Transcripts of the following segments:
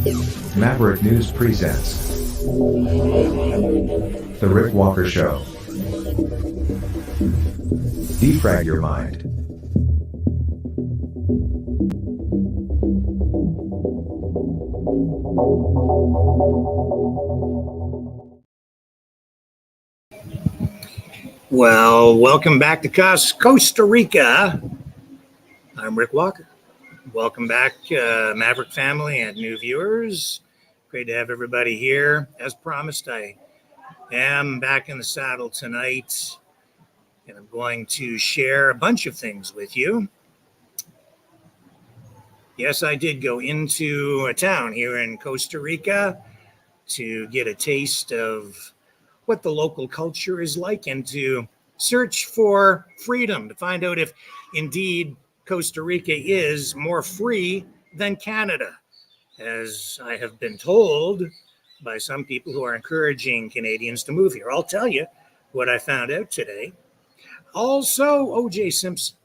Maverick News presents The Rick Walker Show. Defrag your mind. Well, welcome back to Costa Rica. I'm Rick Walker. Welcome back, Maverick family and new viewers. Great to have everybody here. As promised, I am back in the saddle tonight, and I'm going to share a bunch of things with you. Yes, I did go into a town here in Costa Rica to get a taste of what the local culture is like and to search for freedom, to find out if indeed Costa Rica is more free than Canada, as I have been told by some people who are encouraging Canadians to move here. I'll tell you what I found out today. Also, O.J. Simpson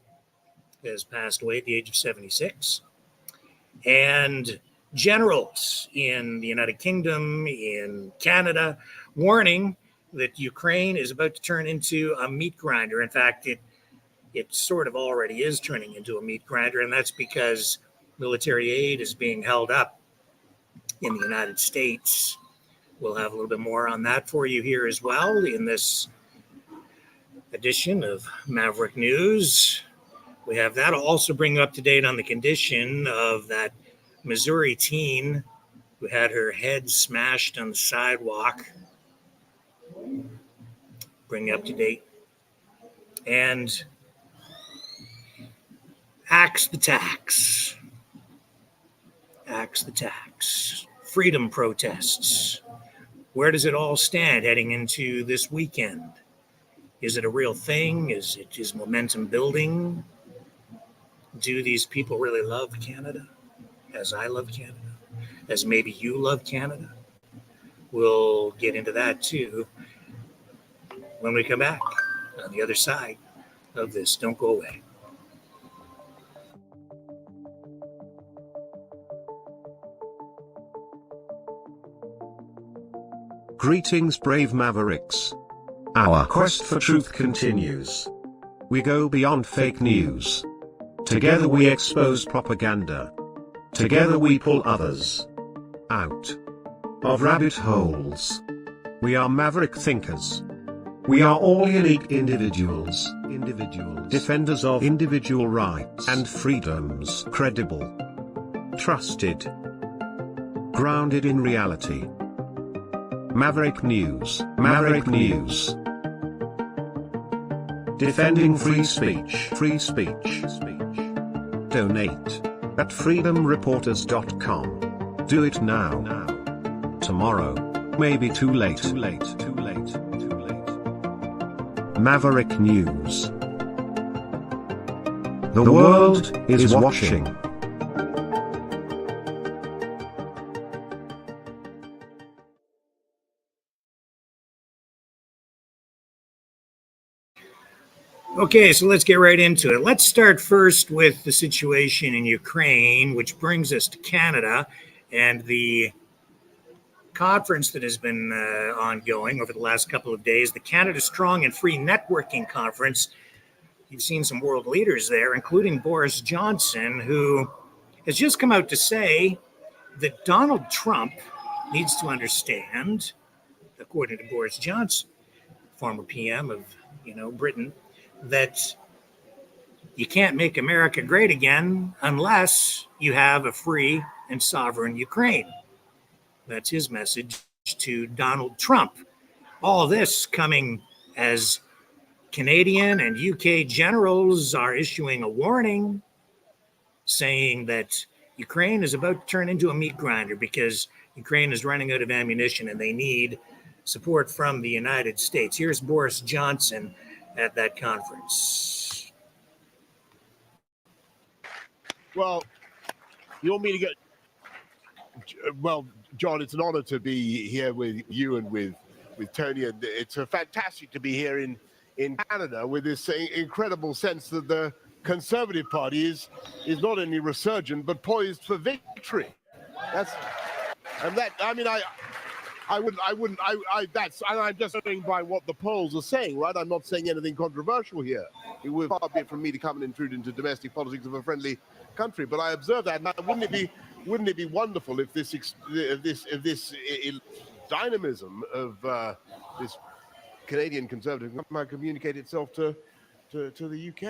has passed away at the age of 76. And generals in the United Kingdom, in Canada, warning that Ukraine is about to turn into a meat grinder. In fact, it sort of already is turning into a meat grinder, and that's because military aid is being held up in the United States. We'll have a little bit more on that for you here as well in this edition of Maverick News. We have that. I'll also bring you up to date on the condition of that Missouri teen who had her head smashed on the sidewalk. Bring you up to date. And axe the tax. Axe the tax. Freedom protests. Where does it all stand heading into this weekend? Is it a real thing? Is momentum building? Do these people really love Canada as I love Canada? As maybe you love Canada? We'll get into that too when we come back on the other side of this. Don't go away. Greetings, brave Mavericks. Our quest for truth continues. We go beyond fake news. Together we expose propaganda. Together we pull others out of rabbit holes. We are maverick thinkers. We are all unique individuals, defenders of individual rights and freedoms, credible, trusted, grounded in reality. Maverick News, Maverick News. Defending free speech, free speech. Donate at freedomreporters.com. Do it now. Tomorrow may be too late. Maverick News. The world is watching. Okay, so let's get right into it. Let's start first with the situation in Ukraine, which brings us to Canada and the conference that has been ongoing over the last couple of days, the Canada Strong and Free Networking Conference. You've seen some world leaders there, including Boris Johnson, who has just come out to say that Donald Trump needs to understand, according to Boris Johnson, former PM of Britain, that you can't make America great again unless you have a free and sovereign Ukraine. That's his message to Donald Trump. All this coming as Canadian and UK generals are issuing a warning saying that Ukraine is about to turn into a meat grinder because Ukraine is running out of ammunition and they need support from the United States. Here's Boris Johnson at that conference. Well, you want me to get... Well, John, it's an honor to be here with you and with Tony, and it's fantastic to be here in Canada with this incredible sense that the Conservative Party is not only resurgent but poised for victory. And that, I mean, I'm just going by what the polls are saying, right? I'm not saying anything controversial here. It would far be it from me to come and intrude into domestic politics of a friendly country, but I observe that. Now, wouldn't it be wonderful if this dynamism of this Canadian Conservative might communicate itself to the UK?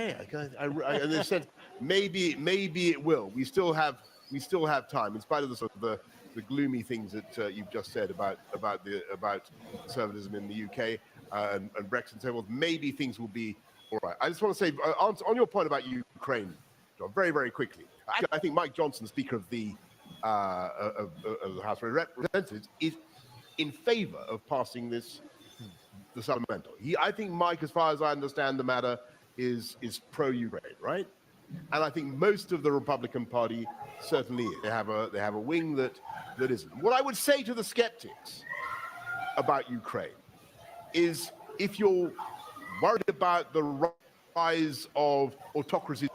In this sense, maybe it will. We still have time, in spite of the sort of the gloomy things that you've just said about conservatism in the UK and Brexit and so forth. Maybe things will be all right. I just want to say on your point about Ukraine, John, very, very quickly. I think Mike Johnson, Speaker of the House of Representatives, is in favour of passing the supplemental. I think Mike, as far as I understand the matter, is pro-Ukraine, right? And I think most of the Republican Party certainly is. They have a wing that isn't. What I would say to the skeptics about Ukraine is, if you're worried about the rise of autocracies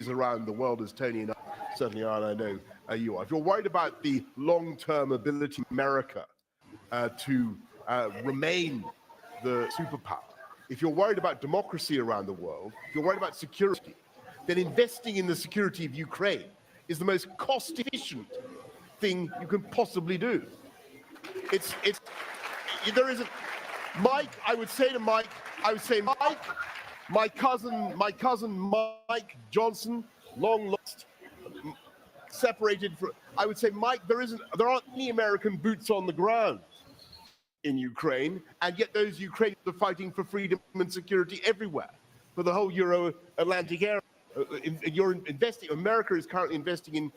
around the world, as Tony and I certainly are, and I know you are, if you're worried about the long-term ability of America to remain the superpower, if you're worried about democracy around the world, if you're worried about security, then investing in the security of Ukraine is the most cost-efficient thing you can possibly do. There isn't. Mike, I would say, Mike, my cousin Mike Johnson, long lost, separated from. I would say, Mike, there aren't any American boots on the ground in Ukraine, and yet those Ukrainians are fighting for freedom and security everywhere, for the whole Euro-Atlantic area. America is currently investing in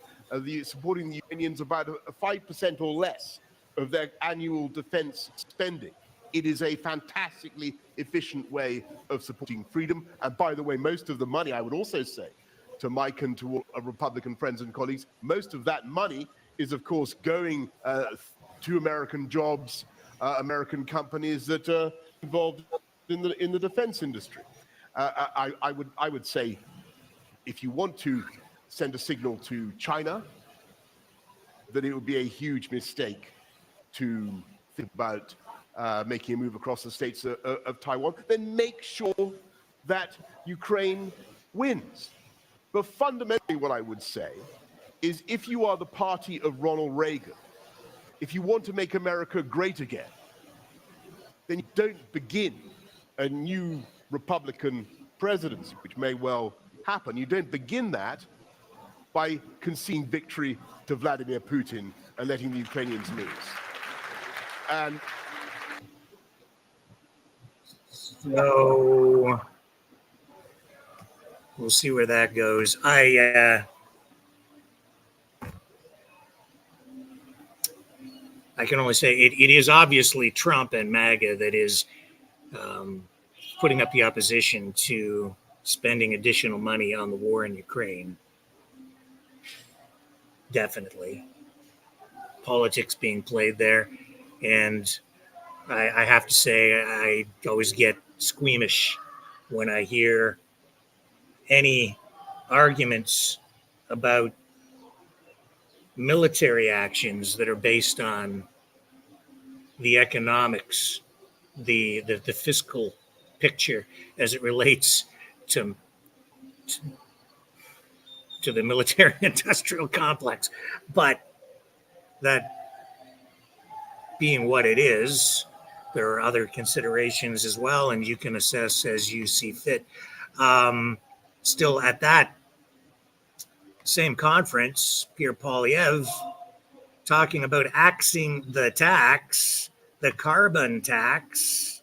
supporting the Ukrainians about 5% or less of their annual defense spending. It is a fantastically efficient way of supporting freedom. And by the way, most of the money, I would also say to Mike and to all Republican friends and colleagues, most of that money is, of course, going to American jobs, American companies that are involved in the defense industry. I would say, if you want to send a signal to China, that it would be a huge mistake to think about making a move across the states of Taiwan, then make sure that Ukraine wins. But fundamentally, what I would say is, if you are the party of Ronald Reagan, if you want to make America great again, then you don't begin a new Republican presidency, which may well happen. You don't begin that by conceding victory to Vladimir Putin and letting the Ukrainians lose. And so we'll see where that goes. I can only say it is obviously Trump and MAGA that is putting up the opposition to spending additional money on the war in Ukraine. Definitely. Politics being played there. And I have to say, I always get squeamish when I hear any arguments about military actions that are based on the economics, the fiscal picture as it relates to the military industrial complex. But that being what it is, there are other considerations as well, and you can assess as you see fit. Still at that same conference, Pierre Poilievre talking about axing the tax, the carbon tax.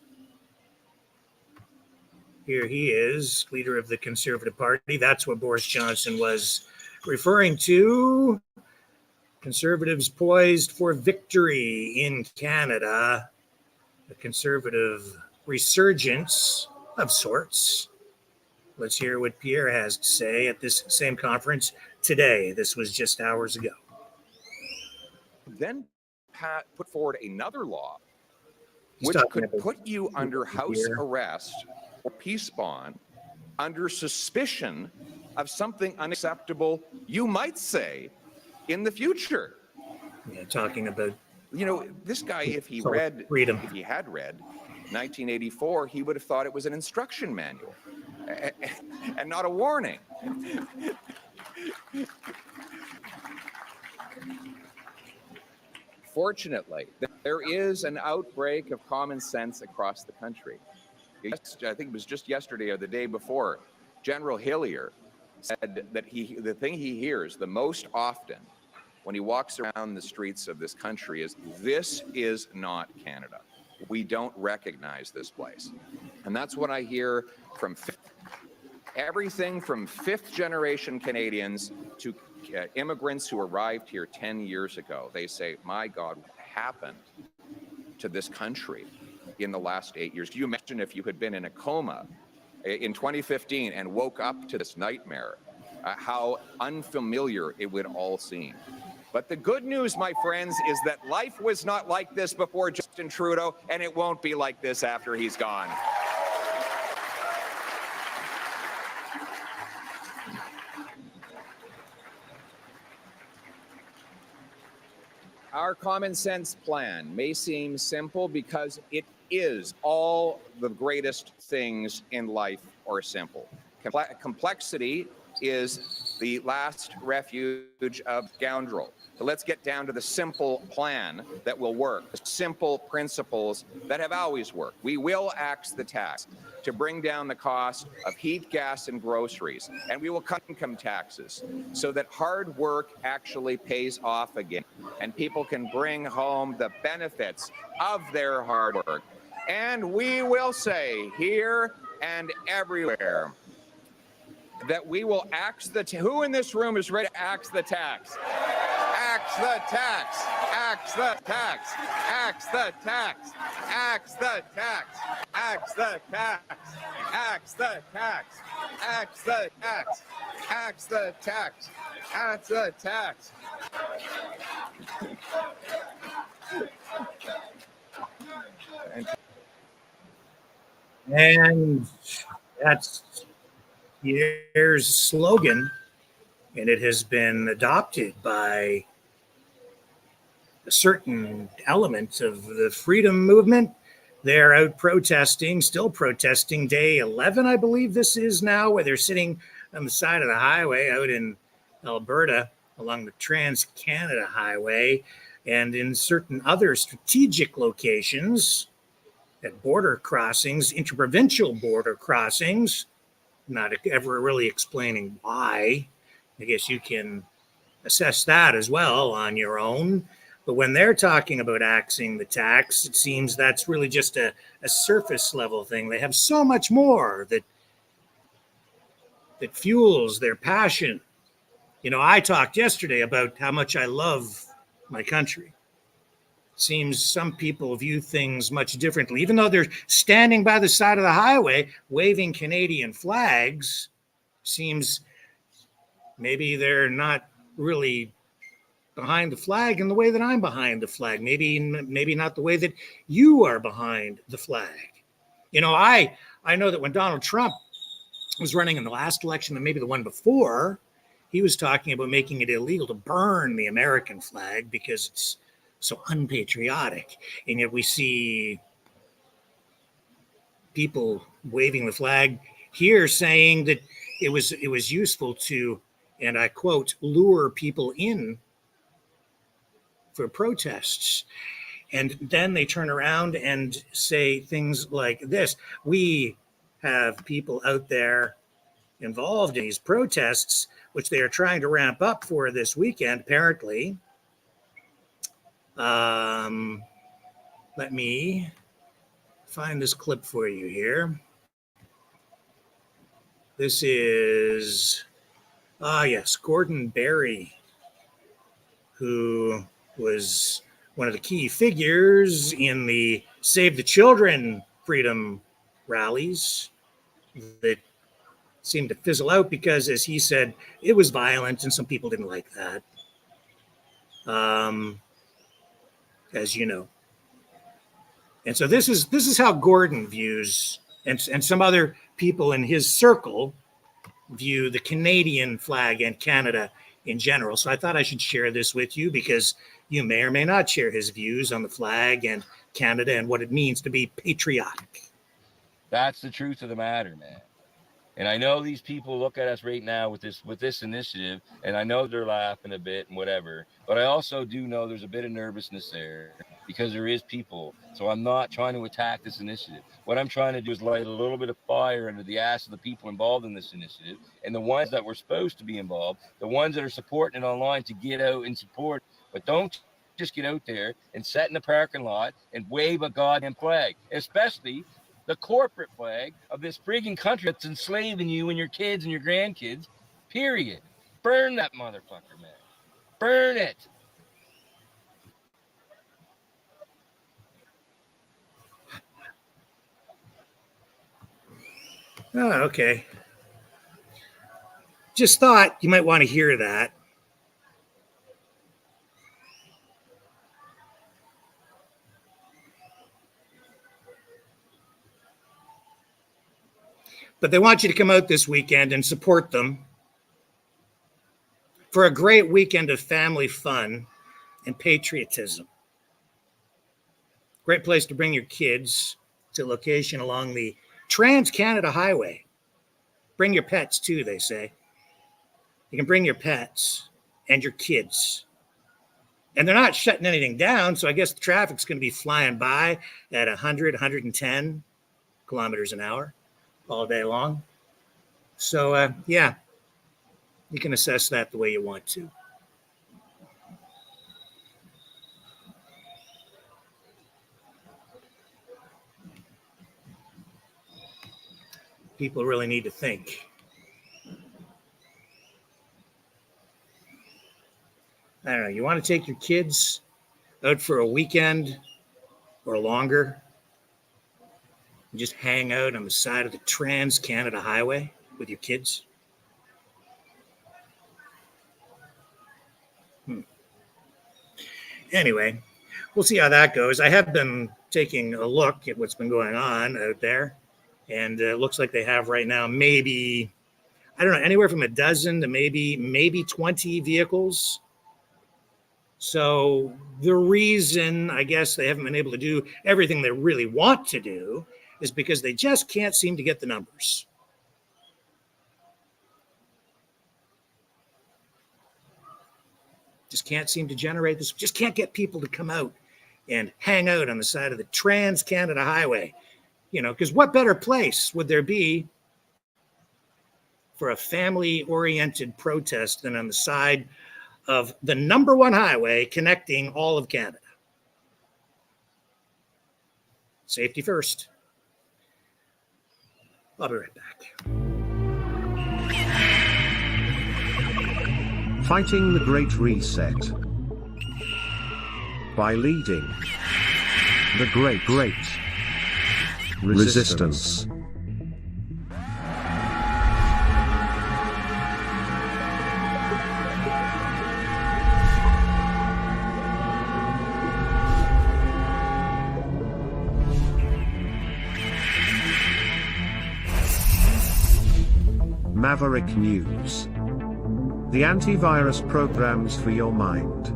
Here he is, leader of the Conservative Party. That's what Boris Johnson was referring to. Conservatives poised for victory in Canada. A Conservative resurgence of sorts. Let's hear what Pierre has to say at this same conference today. This was just hours ago. Then put forward another law which could put you under house arrest or peace bond under suspicion of something unacceptable, you might say, in the future. Yeah, talking about, You know, this guy, if he had read 1984, he would have thought it was an instruction manual and not a warning. Fortunately, there is an outbreak of common sense across the country. I think it was just yesterday or the day before, General Hillier said that the thing he hears the most often when he walks around the streets of this country is, "This is not Canada. We don't recognize this place." And that's what I hear from everything from fifth-generation Canadians to immigrants who arrived here 10 years ago. They say, "My God, what happened to this country in the last 8 years? Can you imagine if you had been in a coma in 2015 and woke up to this nightmare, how unfamiliar it would all seem?" But the good news, my friends, is that life was not like this before Justin Trudeau, and it won't be like this after he's gone. Our common sense plan may seem simple because it is. All the greatest things in life are simple. Complexity is the last refuge of scoundrel. So let's get down to the simple plan that will work, the simple principles that have always worked. We will axe the tax to bring down the cost of heat, gas, and groceries. And we will cut income taxes so that hard work actually pays off again and people can bring home the benefits of their hard work. And we will say here and everywhere that we will axe the who in this room is ready to axe the tax? Axe the tax, axe the tax, axe the tax, axe the tax, axe the tax, axe the tax, axe the tax, axe the tax, axe the tax. And that's year's slogan, and it has been adopted by a certain element of the freedom movement. They're out protesting, still protesting, day 11, I believe this is now, where they're sitting on the side of the highway out in Alberta along the Trans-Canada Highway and in certain other strategic locations at border crossings, interprovincial border crossings, not ever really explaining why. I guess you can assess that as well on your own. But when they're talking about axing the tax, it seems that's really just a surface level thing. They have so much more that fuels their passion. You know, I talked yesterday about how much I love my country. Seems some people view things much differently. Even though they're standing by the side of the highway waving Canadian flags, seems maybe they're not really behind the flag in the way that I'm behind the flag. Maybe not the way that you are behind the flag. You know, I know that when Donald Trump was running in the last election and maybe the one before, he was talking about making it illegal to burn the American flag because it's so unpatriotic. And yet we see people waving the flag here saying that it was useful to, and I quote, lure people in for protests. And then they turn around and say things like this: we have people out there involved in these protests, which they are trying to ramp up for this weekend, apparently. Let me find this clip for you here. This is, yes, Gordon Berry, who was one of the key figures in the Save the Children freedom rallies that seemed to fizzle out because, as he said, it was violent and some people didn't like that. As you know. And so this is how Gordon views, and some other people in his circle view the Canadian flag and Canada in general. So I thought I should share this with you because You may or may not share his views on the flag and Canada and what it means to be patriotic. That's the truth of the matter, man. And I know these people look at us right now with this initiative, and I know they're laughing a bit and whatever, but I also do know there's a bit of nervousness there because there is people. So I'm not trying to attack this initiative. What I'm trying to do is light a little bit of fire under the ass of the people involved in this initiative, and the ones that were supposed to be involved, the ones that are supporting it online, to get out and support. But don't just get out there and sit in the parking lot and wave a goddamn flag, especially the corporate flag of this frigging country that's enslaving you and your kids and your grandkids, period. Burn that motherfucker, man. Burn it. Oh, okay. Just thought you might want to hear that. But they want you to come out this weekend and support them for a great weekend of family fun and patriotism. Great place to bring your kids to a location along the Trans-Canada Highway. Bring your pets too, they say. You can bring your pets and your kids. And they're not shutting anything down, so I guess the traffic's going to be flying by at 100, 110 kilometers an hour all day long. So, yeah, you can assess that the way you want to. People really need to think. I don't know. You want to take your kids out for a weekend or longer and just hang out on the side of the Trans-Canada Highway with your kids? Anyway, we'll see how that goes. I have been taking a look at what's been going on out there, and it looks like they have right now maybe, I don't know, anywhere from a dozen to maybe 20 vehicles. So the reason I guess they haven't been able to do everything they really want to do is because they just can't seem to get the numbers. Just can't seem to generate this, just can't get people to come out and hang out on the side of the Trans-Canada Highway. You know, because what better place would there be for a family-oriented protest than on the side of the number one highway connecting all of Canada? Safety first. I'll be right back. Fighting the Great Reset by leading the Great Resistance. Maverick News. The antivirus programs for your mind.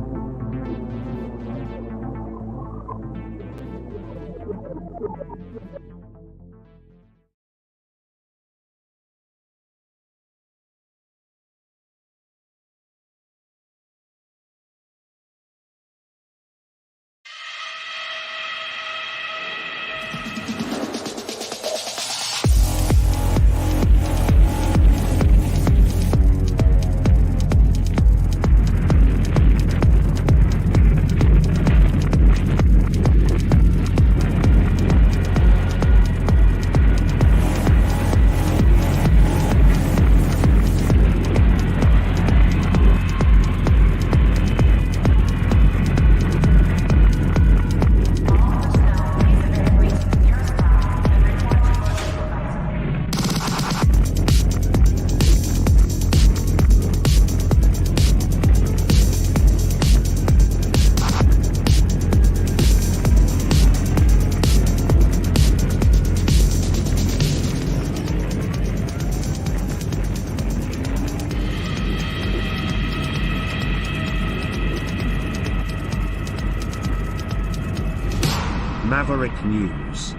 Maverick News.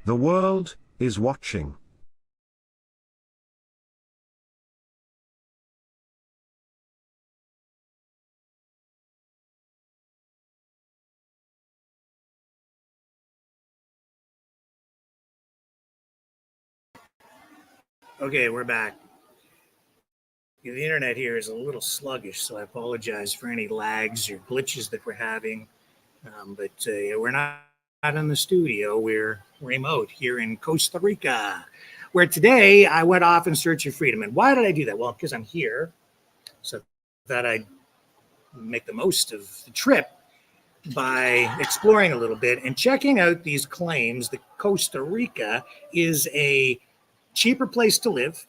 The world is watching. Okay, we're back. The internet here is a little sluggish, so I apologize for any lags or glitches that we're having. But we're not in the studio. We're remote here in Costa Rica, where today I went off in search of freedom. And why did I do that? Well, because I'm here, so that I'd make the most of the trip by exploring a little bit and checking out these claims that Costa Rica is a cheaper place to live,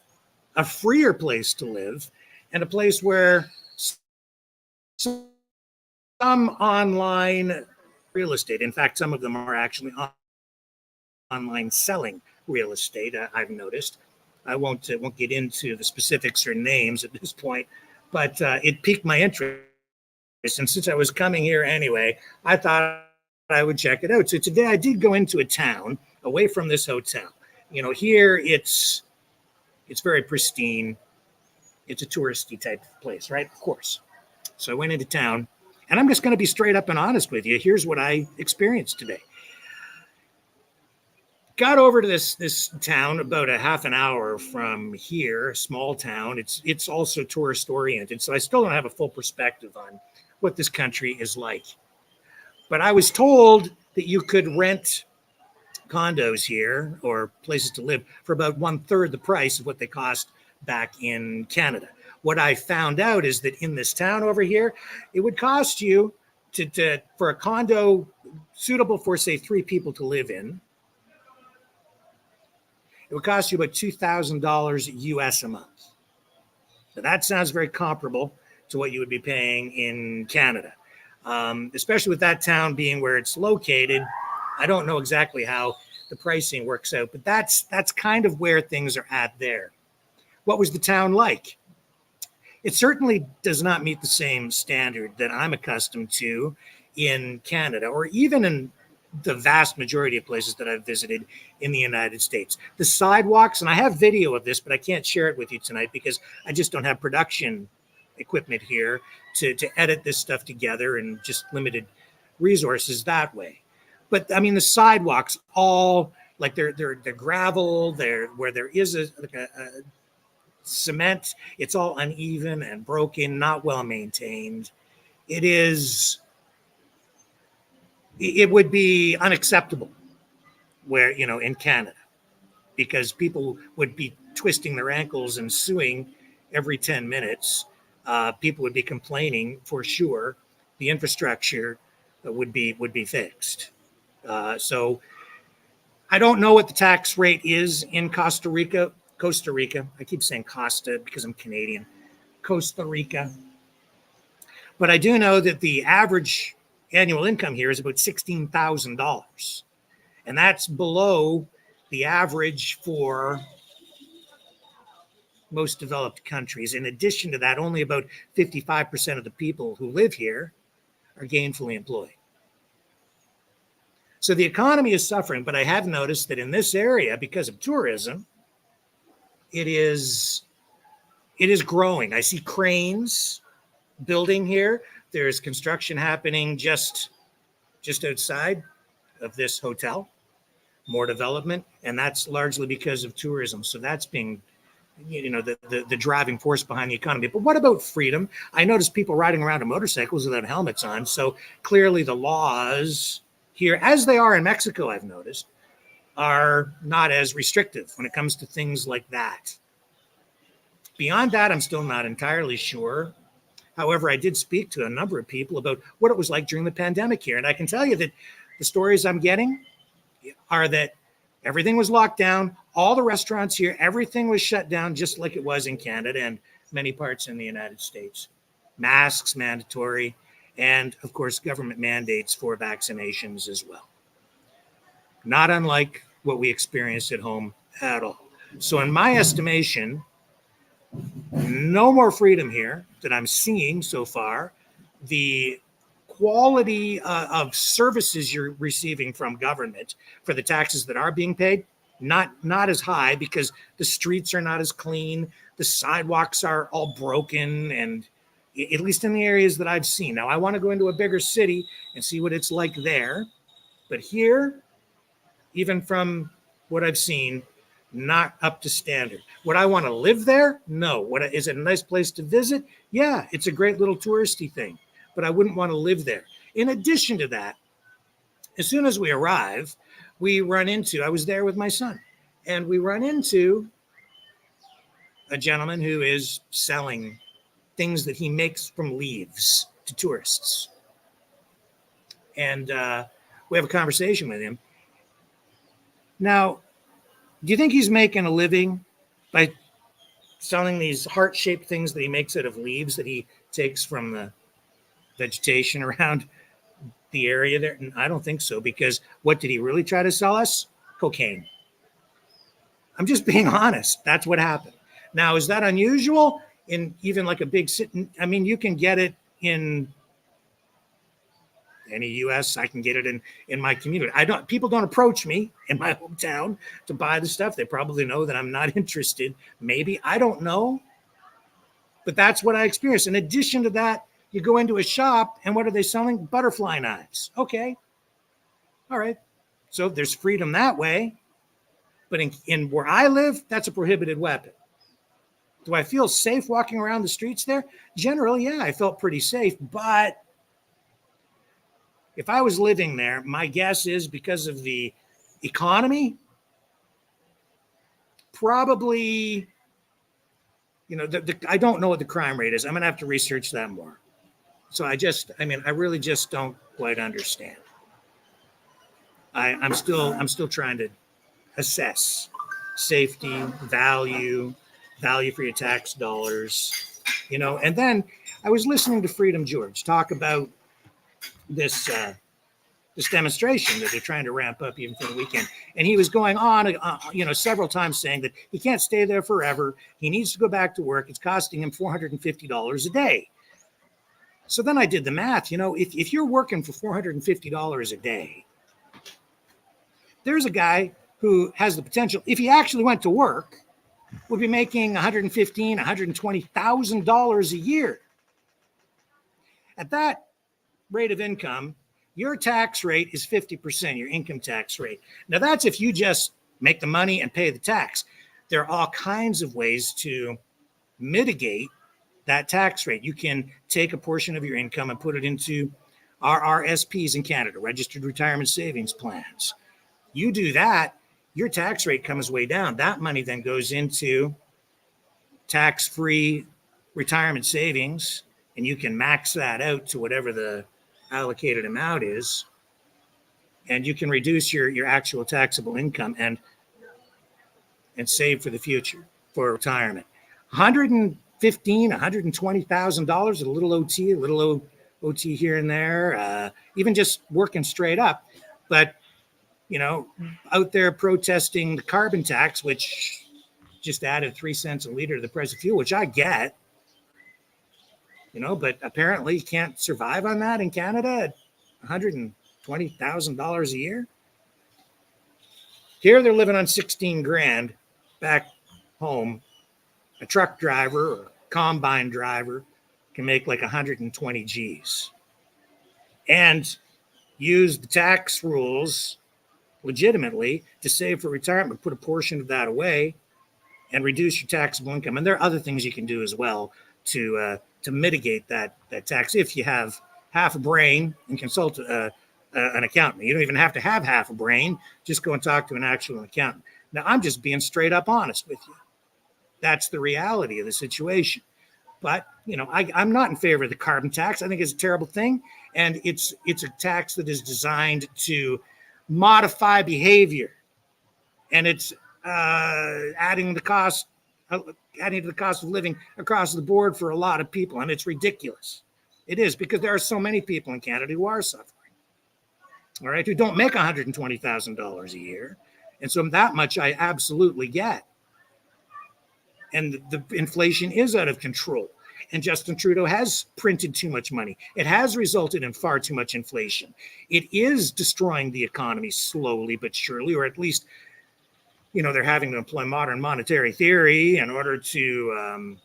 a freer place to live, and a place where some online real estate, in fact, some of them are actually online selling real estate, I've noticed. I won't get into the specifics or names at this point, but it piqued my interest. And since I was coming here anyway, I thought I would check it out. So today I did go into a town away from this hotel. Here it's very pristine. It's a touristy type of place, right? Of course. So I went into town, and I'm just going to be straight up and honest with you. Here's what I experienced today. Got over to this town about a half an hour from here, a small town. It's also tourist oriented, so I still don't have a full perspective on what this country is like. But I was told that you could rent condos here or places to live for about 1/3 the price of what they cost back in Canada. What I found out is that in this town over here, it would cost you to for a condo suitable for, say, 3 people to live in. It would cost you about $2,000 US a month. Now that sounds very comparable to what you would be paying in Canada, especially with that town being where it's located. I don't know exactly how the pricing works out, but that's kind of where things are at there. What was the town like? It certainly does not meet the same standard that I'm accustomed to in Canada, or even in the vast majority of places that I've visited in the United States. The sidewalks, and I have video of this, but I can't share it with you tonight because I just don't have production equipment here to edit this stuff together, and just limited resources that way. But I mean, the sidewalks all like they're gravel. Where there is a cement, it's all uneven and broken, not well maintained. It would be unacceptable in Canada, because people would be twisting their ankles and suing every 10 minutes. People would be complaining for sure. The infrastructure would be fixed. So I don't know what the tax rate is in Costa Rica. I keep saying Costa because I'm Canadian. Costa Rica. But I do know that the average annual income here is about $16,000. And that's below the average for most developed countries. In addition to that, only about 55% of the people who live here are gainfully employed. So the economy is suffering, but I have noticed that in this area, because of tourism, it is growing. I see cranes building here. There's construction happening just outside of this hotel, more development, and that's largely because of tourism. So that's being, the driving force behind the economy. But what about freedom? I noticed people riding around on motorcycles without helmets on. So clearly the laws here, as they are in Mexico, I've noticed, are not as restrictive when it comes to things like that. Beyond that, I'm still not entirely sure. However, I did speak to a number of people about what it was like during the pandemic here. And I can tell you that the stories I'm getting are that everything was locked down. All the restaurants here, everything was shut down, just like it was in Canada and many parts in the United States. Masks mandatory, and of course, government mandates for vaccinations as well. Not unlike what we experienced at home at all. So in my estimation, no more freedom here that I'm seeing so far. The quality of services you're receiving from government for the taxes that are being paid, not as high, because the streets are not as clean, the sidewalks are all broken, and at least in the areas that I've seen. Now, I want to go into a bigger city and see what it's like there, but here, even from what I've seen, not up to standard. Would I want to live there? No. Is it a nice place to visit? Yeah, it's a great little touristy thing, but I wouldn't want to live there. In addition to that, as soon as we arrive, I was there with my son, and we run into a gentleman who is selling things that he makes from leaves to tourists. And we have a conversation with him. Now, do you think he's making a living by selling these heart-shaped things that he makes out of leaves that he takes from the vegetation around the area there? And I don't think so, because what did he really try to sell us? Cocaine. I'm just being honest. That's what happened. Now, is that unusual in even like a big city? I mean, you can get it in any U.S. I can get it in my community. People don't approach me in my hometown to buy the stuff. They probably know that I'm not interested. Maybe, I don't know. But that's what I experienced. In addition to that, you go into a shop, and what are they selling? Butterfly knives. Okay. All right. So there's freedom that way. But in where I live, that's a prohibited weapon. Do I feel safe walking around the streets there? Generally, yeah, I felt pretty safe. But if I was living there, my guess is, because of the economy, probably, I don't know what the crime rate is. I'm going to have to research that more. So I really just don't quite understand. I'm still trying to assess safety, value for your tax dollars, and then I was listening to Freedom George talk about this demonstration that they're trying to ramp up even for the weekend. And he was going on, several times saying that he can't stay there forever. He needs to go back to work. It's costing him $450 a day. So then I did the math. If you're working for $450 a day, there's a guy who has the potential, if he actually went to work, would be making $115,000, $120,000 a year. At that rate of income, your tax rate is 50%, your income tax rate. Now, that's if you just make the money and pay the tax. There are all kinds of ways to mitigate that tax rate. You can take a portion of your income and put it into RRSPs in Canada, Registered Retirement Savings Plans. You do that, your tax rate comes way down. That money then goes into tax-free retirement savings, and you can max that out to whatever the allocated amount is, and you can reduce your actual taxable income and save for the future, for retirement. $115,000, $120,000, a little OT here and there, even just working straight up. But out there protesting the carbon tax, which just added 3 cents a liter to the price of fuel, which I get, but apparently you can't survive on that in Canada at $120,000 a year. Here they're living on 16 grand. Back home, a truck driver or a combine driver can make like 120 G's and use the tax rules legitimately to save for retirement, put a portion of that away and reduce your taxable income. And there are other things you can do as well to mitigate that tax if you have half a brain and consult an accountant. You don't even have to have half a brain. Just go and talk to an actual accountant. Now, I'm just being straight up honest with you. That's the reality of the situation. But, I'm not in favor of the carbon tax. I think it's a terrible thing. And it's a tax that is designed to modify behavior. And it's adding to the cost of living across the board for a lot of people. And it's ridiculous. It is, because there are so many people in Canada who are suffering, all right, who don't make $120,000 a year. And so that much I absolutely get. And the inflation is out of control. And Justin Trudeau has printed too much money. It has resulted in far too much inflation. It is destroying the economy slowly but surely, or at least, they're having to employ modern monetary theory in order to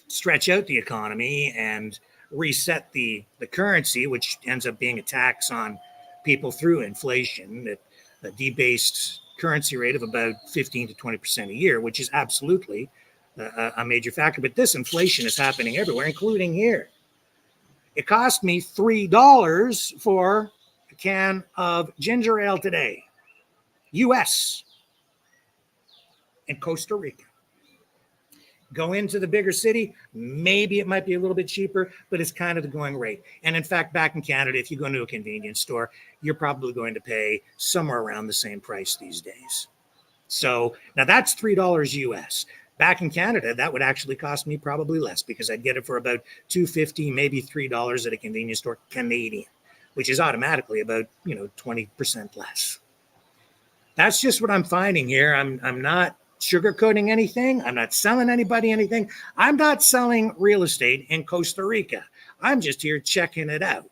stretch out the economy and reset the currency, which ends up being a tax on people through inflation, at a debased currency rate of about 15 to 20% a year, which is absolutely a major factor. But this inflation is happening everywhere, including here. It cost me $3 for a can of ginger ale today, US, in Costa Rica. Go into the bigger city, maybe it might be a little bit cheaper, but it's kind of the going rate. And in fact, back in Canada, if you go into a convenience store, you're probably going to pay somewhere around the same price these days. So now that's $3 US. Back in Canada, that would actually cost me probably less, because I'd get it for about $2.50, maybe $3 at a convenience store Canadian, which is automatically about 20% less. That's just what I'm finding here. I'm not sugarcoating anything. I'm not selling anybody anything. I'm not selling real estate in Costa Rica. I'm just here checking it out.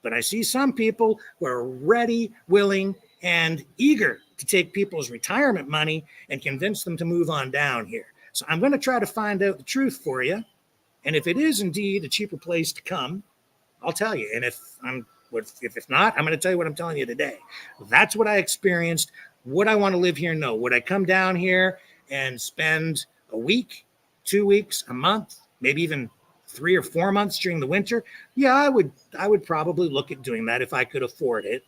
But I see some people who are ready, willing, and eager to take people's retirement money and convince them to move on down here. So I'm going to try to find out the truth for you. And if it is indeed a cheaper place to come, I'll tell you. And if it's not, I'm going to tell you what I'm telling you today. That's what I experienced. Would I want to live here? No. Would I come down here and spend a week, 2 weeks, a month, maybe even 3 or 4 months during the winter? Yeah, I would probably look at doing that if I could afford it.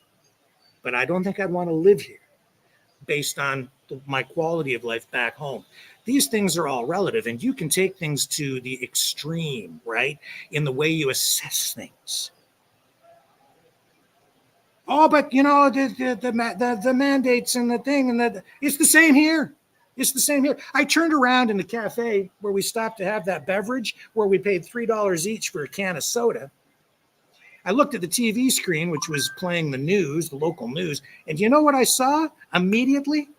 But I don't think I'd want to live here based on my quality of life back home. These things are all relative, and you can take things to the extreme, right, in the way you assess things. Oh, but the mandates and the thing, and it's the same here. It's the same here. I turned around in the cafe where we stopped to have that beverage, where we paid $3 each for a can of soda. I looked at the TV screen, which was playing the news, the local news, and you know what I saw immediately?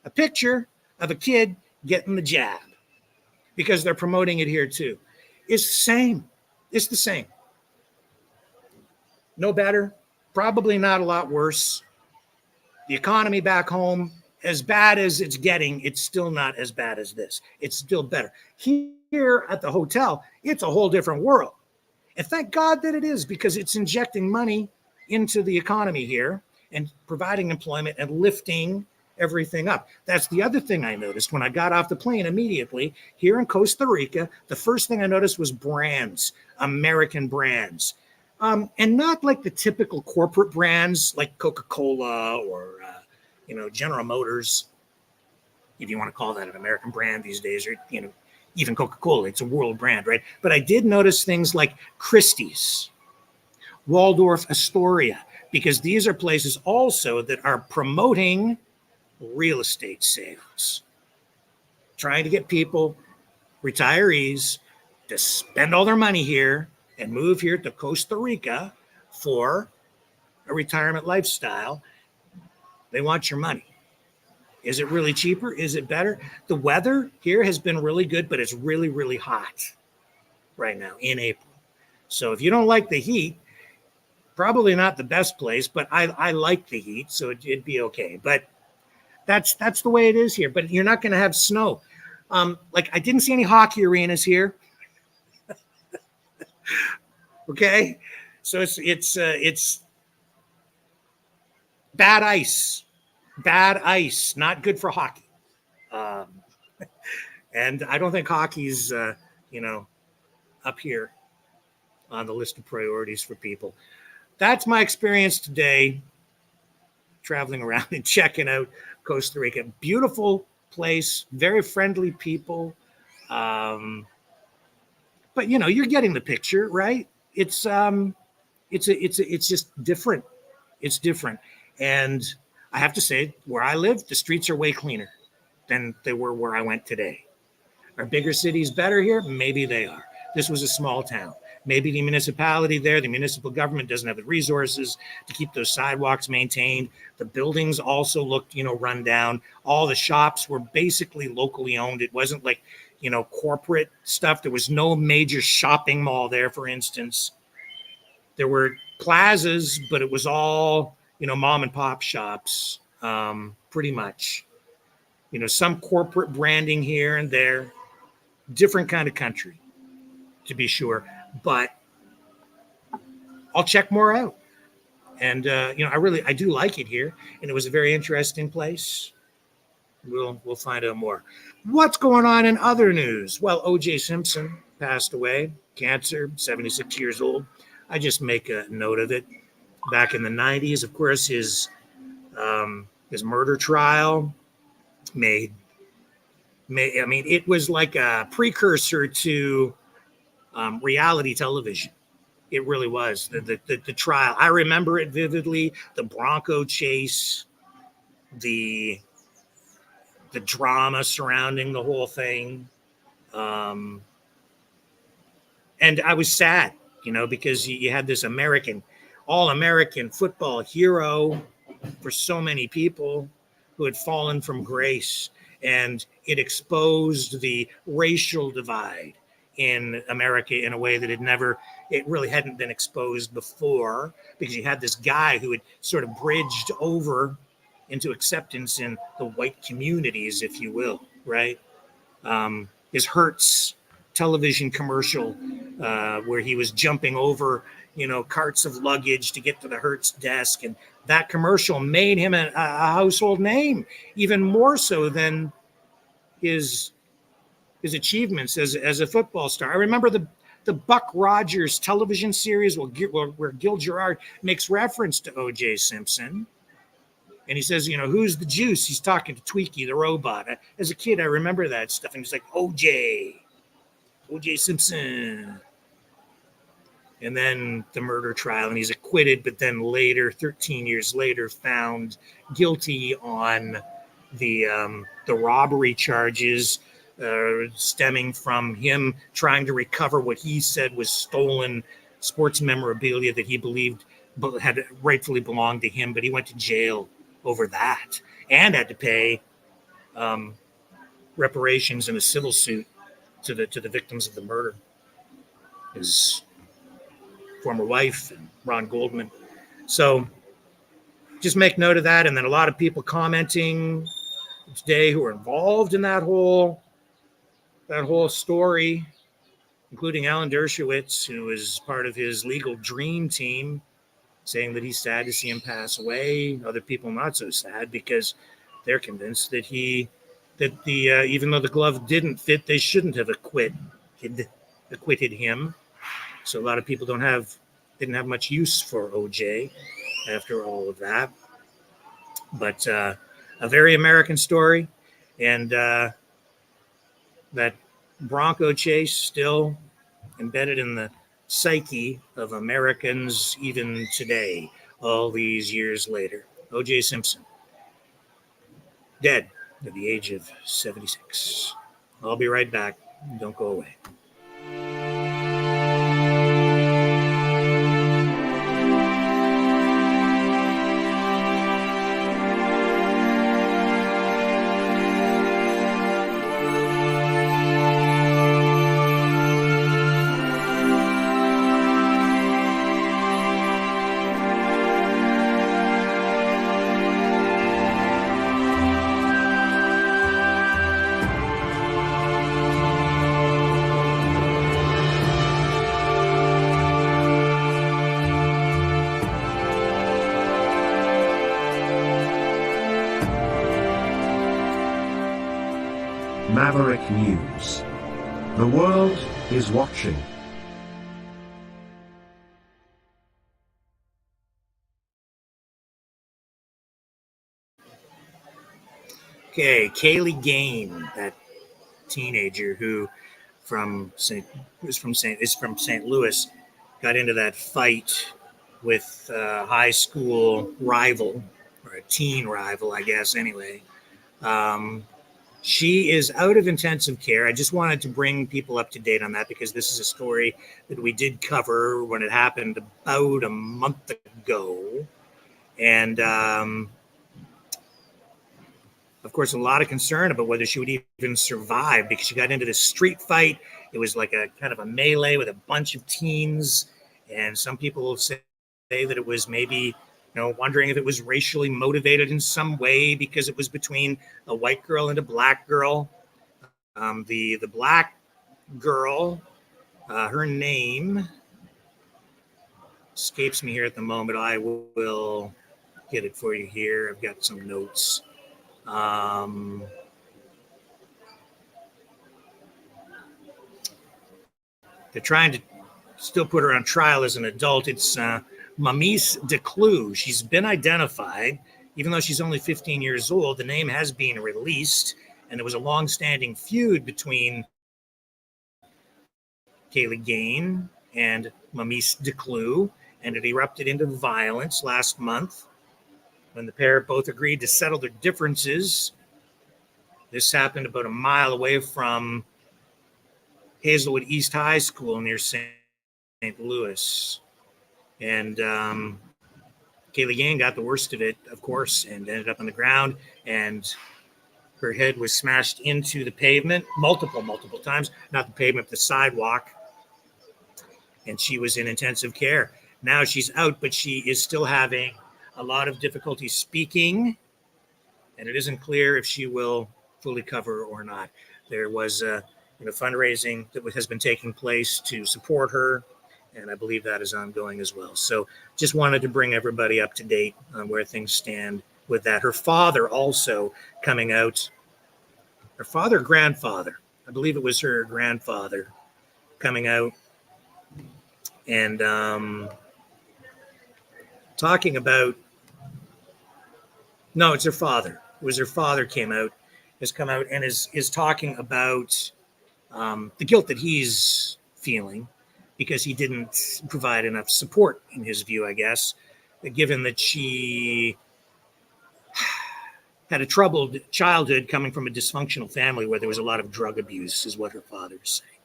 A picture of a kid getting the jab, because they're promoting it here too. It's the same. It's the same. No better. Probably not a lot worse. The economy back home, as bad as it's getting, it's still not as bad as this. It's still better. Here at the hotel, it's a whole different world. And thank God that it is, because it's injecting money into the economy here and providing employment and lifting everything up. That's the other thing I noticed when I got off the plane immediately here in Costa Rica. The first thing I noticed was brands, American brands. And not like the typical corporate brands like Coca-Cola or, General Motors, if you want to call that an American brand these days, or, even Coca-Cola. It's a world brand, right? But I did notice things like Christie's, Waldorf Astoria, because these are places also that are promoting real estate sales, trying to get people, retirees, to spend all their money here and move here to Costa Rica for a retirement lifestyle. They want your money. Is it really cheaper? Is it better? The weather here has been really good, but it's really, really hot right now in April. So if you don't like the heat, probably not the best place, but I like the heat, so it'd be okay. But that's the way it is here. But you're not going to have snow. I didn't see any hockey arenas here. Okay, so it's bad ice, not good for hockey. And I don't think hockey's up here on the list of priorities for people. That's my experience today, traveling around and checking out Costa Rica. Beautiful place, very friendly people. But you're getting the picture, right? It's just different. It's different. And I have to say, where I live, the streets are way cleaner than they were where I went today. Are bigger cities better here? Maybe they are. This was a small town. Maybe the municipality there, the municipal government doesn't have the resources to keep those sidewalks maintained. The buildings also looked, run down. All the shops were basically locally owned. It wasn't like, corporate stuff. There was no major shopping mall there, for instance. There were plazas, but it was all, mom and pop shops, pretty much. Some corporate branding here and there, different kind of country, to be sure. But I'll check more out. And, I do like it here. And it was a very interesting place. We'll find out more. What's going on in other news? Well, O.J. Simpson passed away, cancer, 76 years old. I just make a note of it. Back in the 90s, of course, his murder trial it was like a precursor to reality television. It really was. The trial. I remember it vividly. The Bronco chase, the drama surrounding the whole thing. And I was sad, because you had this all-American football hero for so many people who had fallen from grace. And it exposed the racial divide in America in a way that it really hadn't been exposed before, because you had this guy who had sort of bridged over into acceptance in the white communities, if you will, right? His Hertz television commercial where he was jumping over, carts of luggage to get to the Hertz desk. And that commercial made him a household name, even more so than his achievements as a football star. I remember the Buck Rogers television series where Gil Gerard makes reference to O.J. Simpson. And he says, who's the juice? He's talking to Tweaky, the robot. As a kid, I remember that stuff. And he's like, O.J. Simpson. And then the murder trial, and he's acquitted, but then later, 13 years later, found guilty on the robbery charges stemming from him trying to recover what he said was stolen sports memorabilia that he believed had rightfully belonged to him, but he went to jail over that and had to pay reparations in a civil suit to the victims of the murder. His former wife and Ron Goldman. So just make note of that. And then a lot of people commenting today who are involved in that whole story, including Alan Dershowitz, who is part of his legal dream team, saying that he's sad to see him pass away. Other people not so sad because they're convinced that even though the glove didn't fit, they shouldn't have acquitted him. So a lot of people didn't have much use for OJ after all of that. But a very American story, and that Bronco chase still embedded in the psyche of Americans even today, all these years later. O.J. Simpson, dead at the age of 76. I'll be right back. Don't go away. Maverick News. The world is watching. Okay, Kaylee Gain, that teenager who is from St. Louis, got into that fight with a high school rival, or a teen rival, I guess, anyway. She is out of intensive care. I just wanted to bring people up to date on that because this is a story that we did cover when it happened about a month ago. And Of course, a lot of concern about whether she would even survive because she got into this street fight. It was like a kind of a melee with a bunch of teens. And some people say that it was maybe, wondering if it was racially motivated in some way because it was between a white girl and a black girl. The black girl, her name escapes me here at the moment. I will get it for you here. I've got some notes. They're trying to still put her on trial as an adult. It's Mamise Declue. She's been identified, even though she's only 15 years old. The name has been released, and there was a long-standing feud between Kaylee Gain and Mamise Declue, and it erupted into violence last month when the pair both agreed to settle their differences. This happened about a mile away from Hazelwood East High School near St. Louis. And Kaylee Gain got the worst of it, of course, and ended up on the ground. And her head was smashed into the pavement multiple times. Not the pavement, the sidewalk. And she was in intensive care. Now she's out, but she is still having a lot of difficulty speaking. And it isn't clear if she will fully cover or not. There was fundraising that has been taking place to support her, and I believe that is ongoing as well. So just wanted to bring everybody up to date on where things stand with that. Her father also coming out, her grandfather, I believe it was her grandfather coming out and talking about, no, it's her father. It was her father has come out and is talking about the guilt that he's feeling because he didn't provide enough support, in his view, I guess, given that she had a troubled childhood coming from a dysfunctional family where there was a lot of drug abuse, is what her father is saying.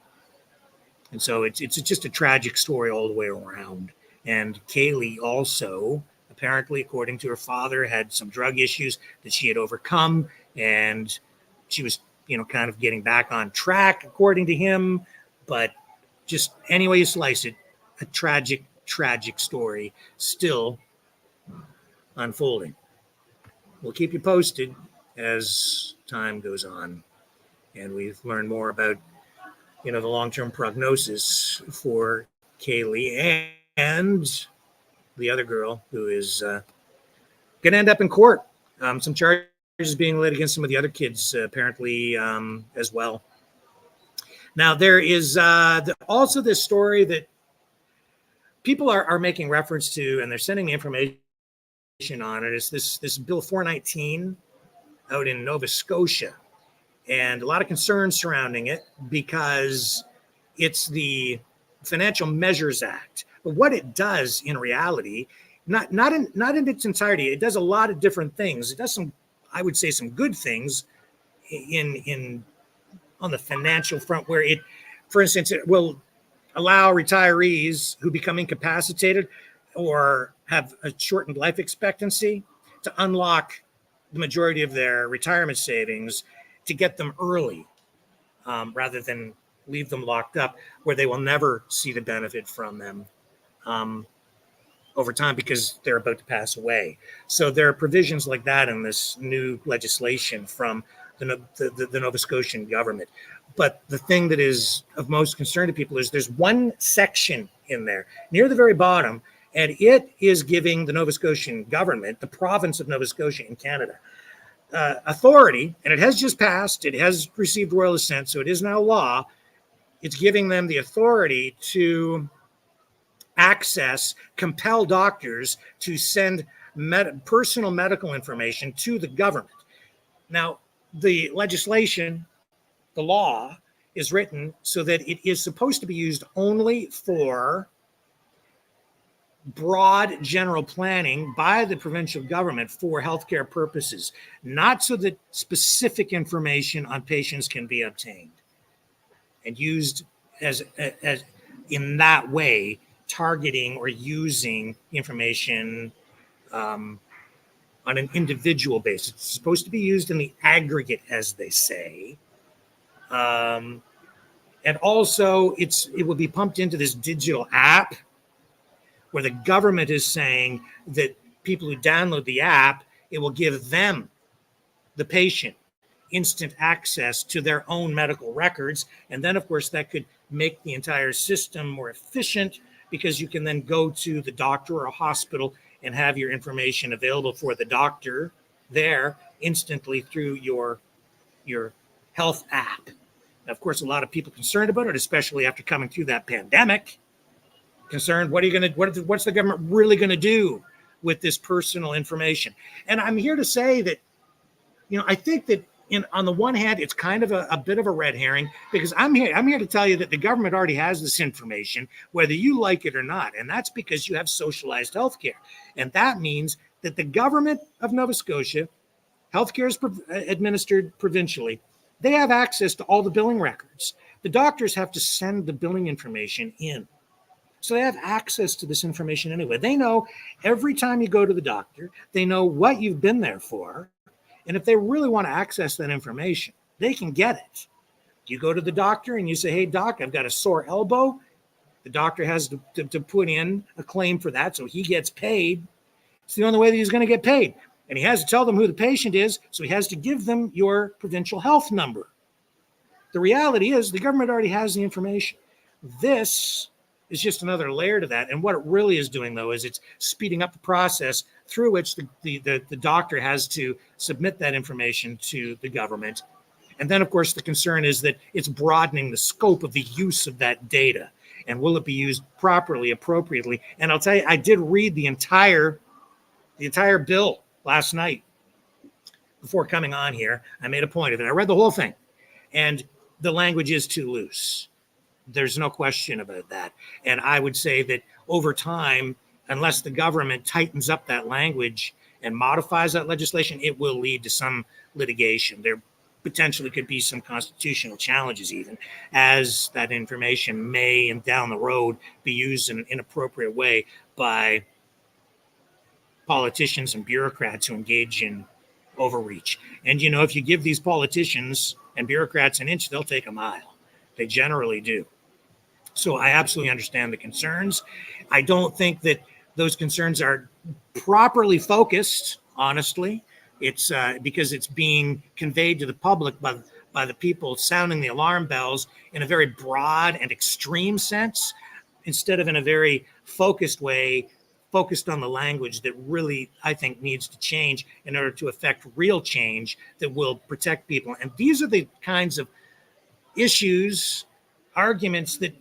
And so it's just a tragic story all the way around. And Kaylee also, apparently, according to her father, had some drug issues that she had overcome, and she was, kind of getting back on track, according to him. But just any way you slice it, a tragic story still unfolding. We'll keep you posted as time goes on, and we've learned more about, the long-term prognosis for Kaylee and the other girl who is going to end up in court. Some charges being laid against some of the other kids, apparently, as well. Now, there is also this story that people are making reference to, and they're sending the information on it. It's this Bill 419 out in Nova Scotia, and a lot of concern surrounding it because it's the Financial Measures Act. But what it does in reality, not in its entirety, it does a lot of different things. It does some good things on the financial front, where it, for instance, it will allow retirees who become incapacitated or have a shortened life expectancy to unlock the majority of their retirement savings to get them early, rather than leave them locked up where they will never see the benefit from them over time because they're about to pass away. So there are provisions like that in this new legislation from the Nova Scotian government. But the thing that is of most concern to people is there's one section in there near the very bottom, and it is giving the Nova Scotian government, the province of Nova Scotia in Canada, authority, and it has just passed. It has received royal assent, so it is now law. It's giving them the authority to compel doctors to send personal medical information to the government. Now, the legislation, the law, is written so that it is supposed to be used only for broad general planning by the provincial government for healthcare purposes, not so that specific information on patients can be obtained and used as in that way, targeting or using information on an individual basis. It's supposed to be used in the aggregate, as they say. And also, it will be pumped into this digital app where the government is saying that people who download the app, it will give them, the patient, instant access to their own medical records. And then, of course, that could make the entire system more efficient because you can then go to the doctor or a hospital and have your information available for the doctor there instantly through your health app. Now, of course, a lot of people concerned about it, especially after coming through that pandemic. Concerned, what's the government really going to do with this personal information? And I'm here to say that, I think that on the one hand, it's kind of a bit of a red herring, because I'm here to tell you that the government already has this information, whether you like it or not. And that's because you have socialized healthcare. And that means that the government of Nova Scotia, healthcare is administered provincially, they have access to all the billing records. The doctors have to send the billing information in. So they have access to this information anyway. They know every time you go to the doctor, they know what you've been there for. And if they really want to access that information, they can get it. You go to the doctor and you say, hey, doc, I've got a sore elbow. The doctor has to put in a claim for that, so he gets paid. It's the only way that he's going to get paid. And he has to tell them who the patient is, so he has to give them your provincial health number. The reality is the government already has the information. This is just another layer to that. And what it really is doing, though, is it's speeding up the process through which the doctor has to submit that information to the government. And then, of course, the concern is that it's broadening the scope of the use of that data. And will it be used properly, appropriately? And I'll tell you, I did read the entire bill last night before coming on here. I made a point of it. I read the whole thing. And the language is too loose. There's no question about that. And I would say that over time, unless the government tightens up that language and modifies that legislation, it will lead to some litigation. There potentially could be some constitutional challenges even, as that information may, and down the road, be used in an inappropriate way by politicians and bureaucrats who engage in overreach. And, if you give these politicians and bureaucrats an inch, they'll take a mile. They generally do. So I absolutely understand the concerns. I don't think that those concerns are properly focused, honestly. It's because it's being conveyed to the public by the people sounding the alarm bells in a very broad and extreme sense, instead of in a very focused way, focused on the language that really, I think, needs to change in order to affect real change that will protect people. And these are the kinds of issues, arguments that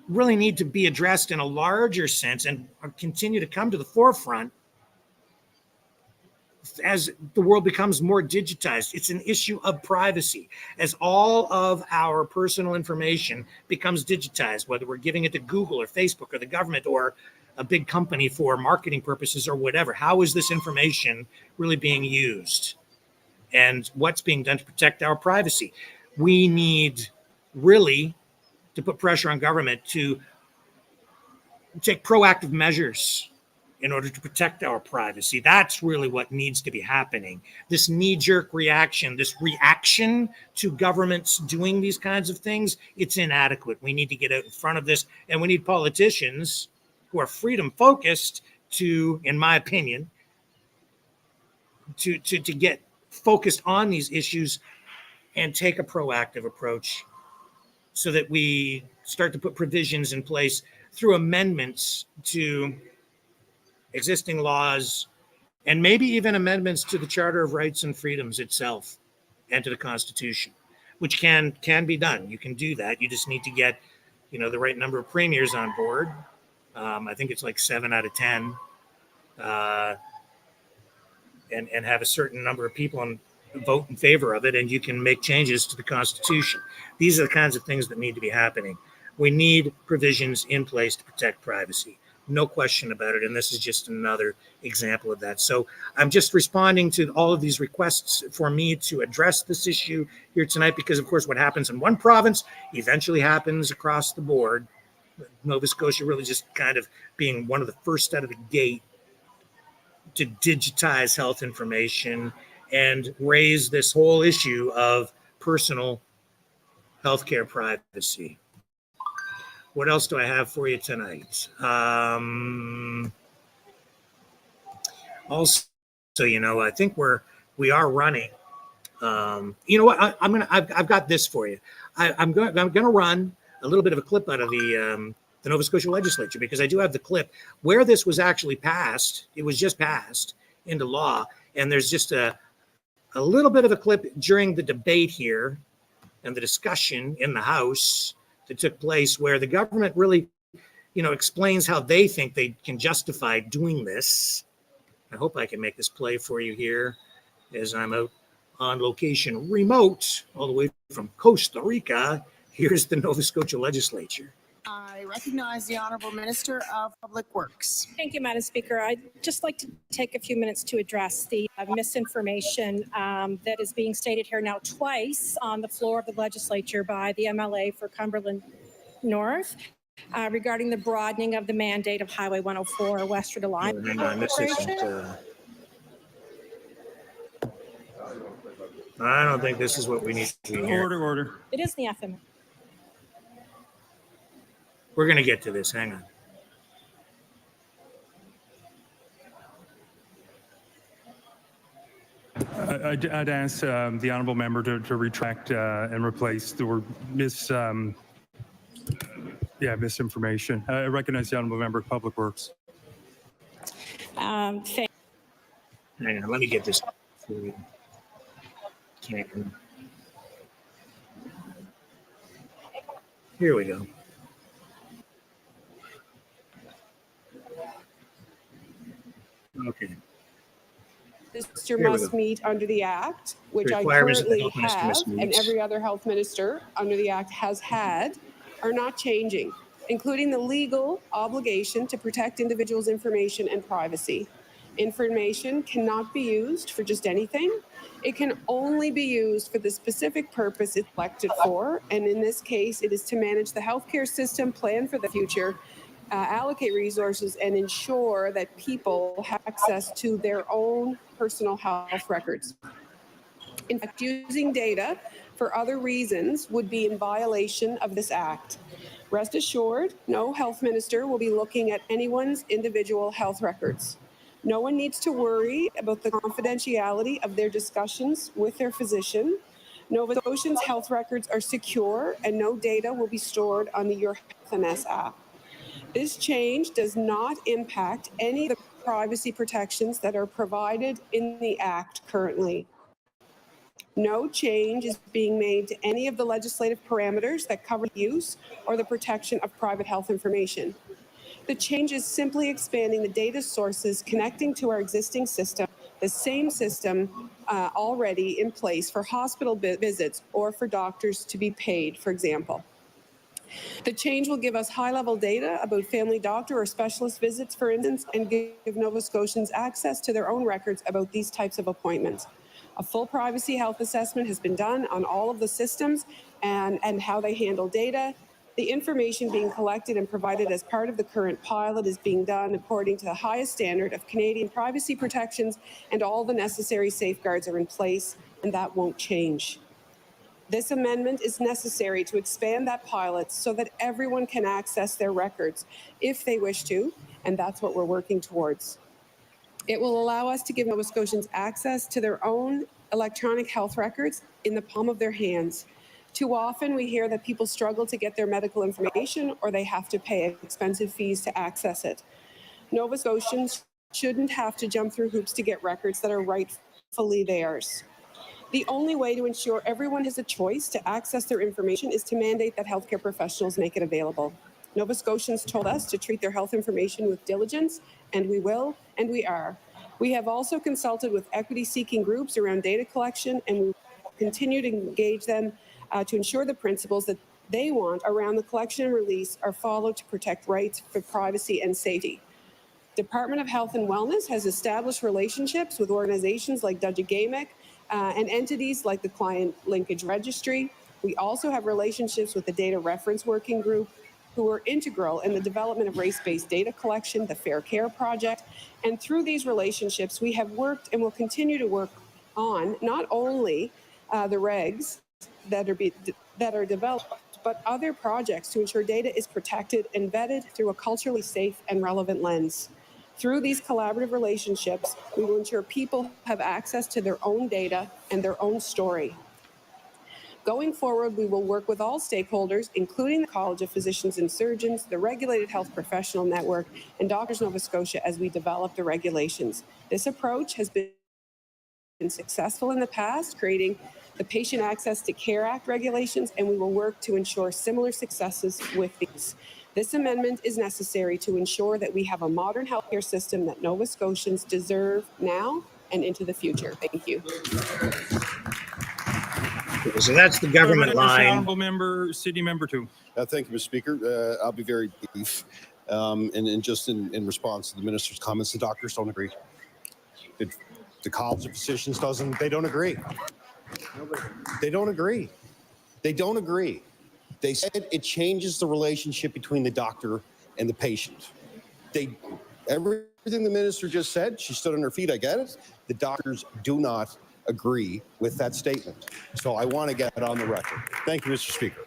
really need to be addressed in a larger sense and continue to come to the forefront as the world becomes more digitized. It's an issue of privacy. As all of our personal information becomes digitized, whether we're giving it to Google or Facebook or the government or a big company for marketing purposes or whatever, how is this information really being used? And what's being done to protect our privacy? We need really to put pressure on government to take proactive measures in order to protect our privacy. That's really what needs to be happening. This knee-jerk reaction, this reaction to governments doing these kinds of things, it's inadequate. We need to get out in front of this, and we need politicians who are freedom-focused to, in my opinion, to get focused on these issues and take a proactive approach, so that we start to put provisions in place through amendments to existing laws, and maybe even amendments to the Charter of Rights and Freedoms itself and to the Constitution, which can be done. You can do that. You just need to get, the right number of premiers on board. I think it's like 7 out of 10, and have a certain number of people vote in favor of it, and you can make changes to the Constitution. These are the kinds of things that need to be happening. We need provisions in place to protect privacy. No question about it. And this is just another example of that. So I'm just responding to all of these requests for me to address this issue here tonight, because, of course, what happens in one province eventually happens across the board. Nova Scotia really just kind of being one of the first out of the gate to digitize health information and raise this whole issue of personal healthcare privacy. What else do I have for you tonight? Also, I think we are running. You know what? I've got this for you. I'm going to run a little bit of a clip out of the Nova Scotia legislature, because I do have the clip where this was actually passed. It was just passed into law, and there's just a little bit of a clip during the debate here and the discussion in the House that took place, where the government really, explains how they think they can justify doing this. I hope I can make this play for you here as I'm out on location remote all the way from Costa Rica. Here's the Nova Scotia legislature. I recognize the Honourable Minister of Public Works. Thank you, Madam Speaker. I'd just like to take a few minutes to address the misinformation that is being stated here now twice on the floor of the legislature by the MLA for Cumberland North regarding the broadening of the mandate of Highway 104 Western Alliance. Hang on, this isn't. I don't think this is what we need to hear. Order. It is the FMA. We're going to get to this. Hang on. I'd ask the honourable member to retract and replace the word misinformation. I recognize the honourable member of Public Works. Hang on, let me get this. Here we go. Okay. Minister must meet under the Act, which I currently have, and every other health minister under the Act has had, are not changing, including the legal obligation to protect individuals' information and privacy. Information cannot be used for just anything. It can only be used for the specific purpose it's elected for, and in this case, it is to manage the healthcare system, plan for the future, allocate resources, and ensure that people have access to their own personal health records. In fact, using data for other reasons would be in violation of this Act. Rest assured, no health minister will be looking at anyone's individual health records. No one needs to worry about the confidentiality of their discussions with their physician. Nova Scotians' health records are secure, and no data will be stored on the Your Health MS app. This change does not impact any of the privacy protections that are provided in the Act currently. No change is being made to any of the legislative parameters that cover the use or the protection of private health information. The change is simply expanding the data sources connecting to our existing system, the same system already in place for hospital visits or for doctors to be paid, for example. The change will give us high-level data about family doctor or specialist visits, for instance, and give Nova Scotians access to their own records about these types of appointments. A full privacy health assessment has been done on all of the systems and how they handle data. The information being collected and provided as part of the current pilot is being done according to the highest standard of Canadian privacy protections, and all the necessary safeguards are in place, and that won't change. This amendment is necessary to expand that pilot so that everyone can access their records if they wish to, and that's what we're working towards. It will allow us to give Nova Scotians access to their own electronic health records in the palm of their hands. Too often we hear that people struggle to get their medical information, or they have to pay expensive fees to access it. Nova Scotians shouldn't have to jump through hoops to get records that are rightfully theirs. The only way to ensure everyone has a choice to access their information is to mandate that healthcare professionals make it available. Nova Scotians told us to treat their health information with diligence, and we will, and we are. We have also consulted with equity-seeking groups around data collection, and we will continue to engage them to ensure the principles that they want around the collection and release are followed to protect rights for privacy and safety. Department of Health and Wellness has established relationships with organizations like Dudjagamic and entities like the Client Linkage Registry. We also have relationships with the Data Reference Working Group. who are integral in the development of race-based data collection, the Fair Care Project. And through these relationships, we have worked and will continue to work on not only the regs that are developed, but other projects to ensure data is protected and vetted through a culturally safe and relevant lens. Through these collaborative relationships, we will ensure people have access to their own data and their own story. Going forward, we will work with all stakeholders, including the College of Physicians and Surgeons, the Regulated Health Professional Network, and Doctors Nova Scotia as we develop the regulations. This approach has been successful in the past, creating the Patient Access to Care Act regulations, and we will work to ensure similar successes with these. This amendment is necessary to ensure that we have a modern healthcare system that Nova Scotians deserve now and into the future. Thank you. So that's the government line. Honourable member, City Member 2. Thank you, Mr. Speaker. I'll be very brief. And just in response to the minister's comments, the doctors don't agree. The College of Physicians they don't agree. They don't agree. They don't agree. They said it changes the relationship between the doctor and the patient. Everything the minister just said, she stood on her feet, I get it. The doctors do not agree with that statement. So I want to get it on the record. Thank you, Mr. Speaker.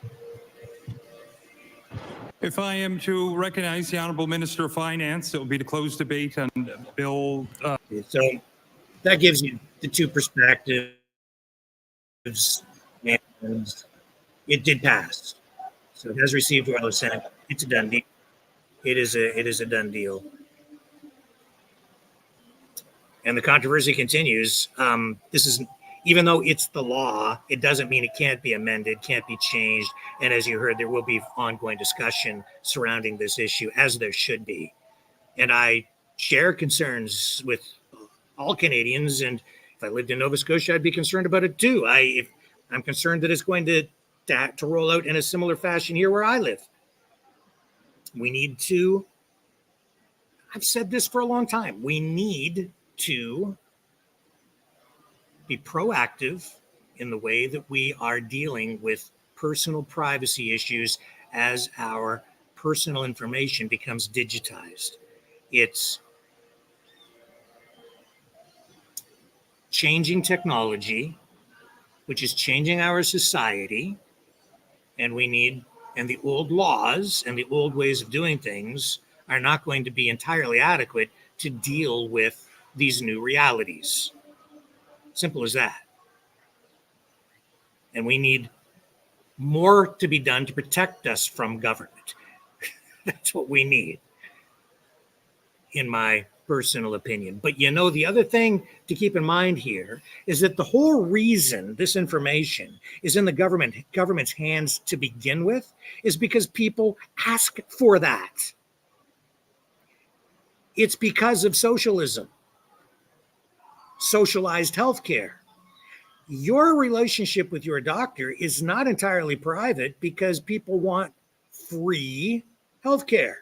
If I am to recognize the Honourable Minister of Finance, it will be to close debate on Bill. So that gives you the two perspectives, and it did pass. So it has received Royal Senate. It's a done deal. It is a done deal. And the controversy continues. This is, even though it's the law, it doesn't mean it can't be amended, can't be changed. And as you heard, there will be ongoing discussion surrounding this issue, as there should be. And I share concerns with all Canadians. And if I lived in Nova Scotia, I'd be concerned about it too. I'm concerned that it's going to roll out in a similar fashion here where I live. We need to, I've said this for a long time, we need to be proactive in the way that we are dealing with personal privacy issues as our personal information becomes digitized. It's changing technology, which is changing our society, and the old laws and the old ways of doing things are not going to be entirely adequate to deal with these new realities. Simple as that. And we need more to be done to protect us from government. That's what we need, in my personal opinion. But the other thing to keep in mind here is that the whole reason this information is in the government's hands to begin with is because people ask for that. It's because of socialism, socialized healthcare. Your relationship with your doctor is not entirely private because people want free healthcare.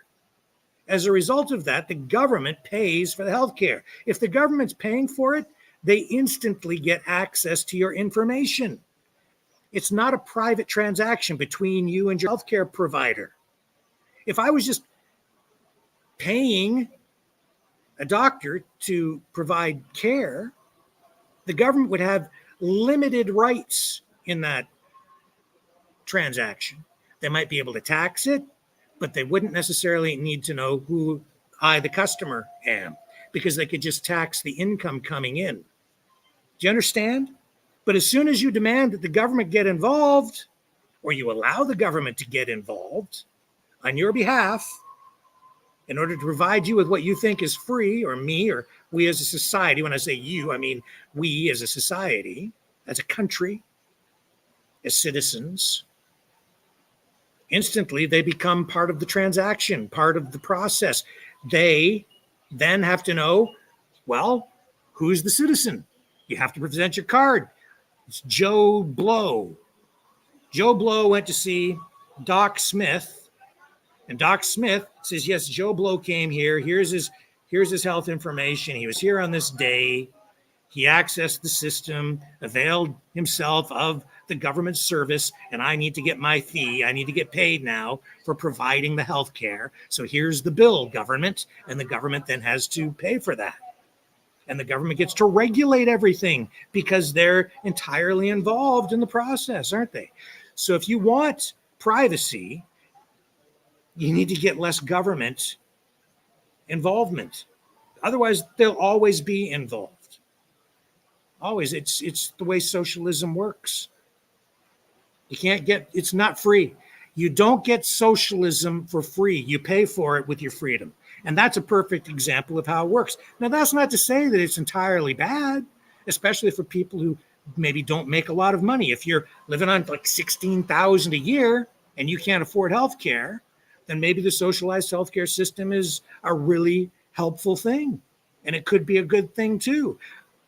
As a result of that, the government pays for the healthcare. If the government's paying for it, they instantly get access to your information. It's not a private transaction between you and your healthcare provider. If I was just paying a doctor to provide care, the government would have limited rights in that transaction. They might be able to tax it, but they wouldn't necessarily need to know who I, the customer, am, because they could just tax the income coming in. Do you understand? But as soon as you demand that the government get involved, or you allow the government to get involved on your behalf in order to provide you with what you think is free, or me, or we as a society, when I say you, I mean we as a society, as a country, as citizens, instantly they become part of the transaction, part of the process. They then have to know, well, who's the citizen? You have to present your card. It's Joe Blow. Joe Blow went to see Doc Smith, and Doc Smith says, yes, Joe Blow came here. Here's his health information. He was here on this day. He accessed the system, availed himself of the government service, and I need to get my fee. I need to get paid now for providing the health care. So here's the bill, government, and the government then has to pay for that. And the government gets to regulate everything because they're entirely involved in the process, aren't they? So if you want privacy, you need to get less government involvement. Otherwise, they'll always be involved. Always. It's the way socialism works. You can't get, it's not free. You don't get socialism for free. You pay for it with your freedom. And that's a perfect example of how it works. Now, that's not to say that it's entirely bad, especially for people who maybe don't make a lot of money. If you're living on like $16,000 a year and you can't afford health care, then maybe the socialized healthcare system is a really helpful thing. And it could be a good thing too.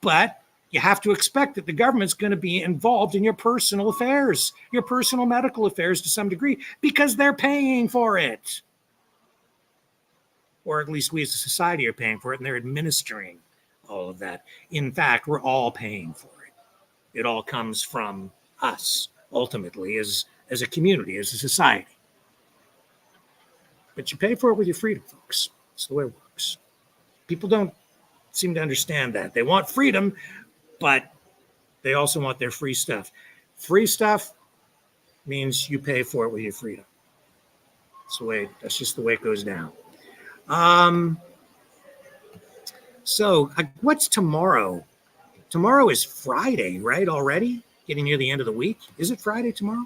But you have to expect that the government's going to be involved in your personal affairs, your personal medical affairs to some degree, because they're paying for it. Or at least we as a society are paying for it, and they're administering all of that. In fact, we're all paying for it. It all comes from us, ultimately, as a community, as a society. But you pay for it with your freedom, folks. It's the way it works. People don't seem to understand that. They want freedom, but they also want their free stuff. Free stuff means you pay for it with your freedom. That's just the way it goes down. So what's tomorrow? Tomorrow is Friday, right? Already getting near the end of the week. Is it Friday tomorrow?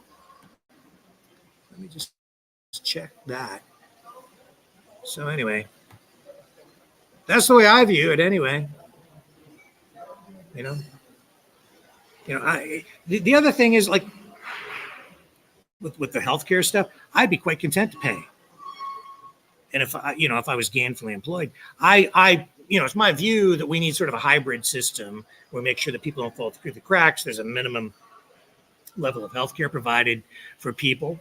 Let me just check that. So anyway, that's the way I view it anyway. The other thing is, like, with the healthcare stuff, I'd be quite content to pay. And if I was gainfully employed, it's my view that we need sort of a hybrid system where we make sure that people don't fall through the cracks. There's a minimum level of healthcare provided for people,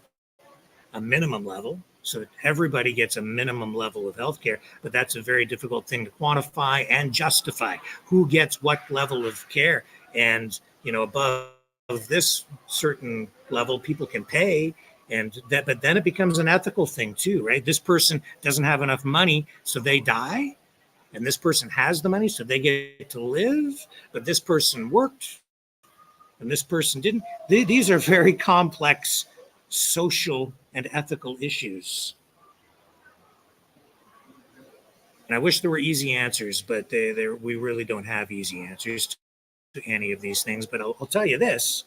a minimum level, so that everybody gets a minimum level of healthcare. But that's a very difficult thing to quantify and justify. Who gets what level of care? And above this certain level, people can pay. But then it becomes an ethical thing too, right? This person doesn't have enough money, so they die. And this person has the money, so they get to live. But this person worked, and this person didn't. These are very complex social and ethical issues. And I wish there were easy answers, but we really don't have easy answers to any of these things. But I'll tell you this,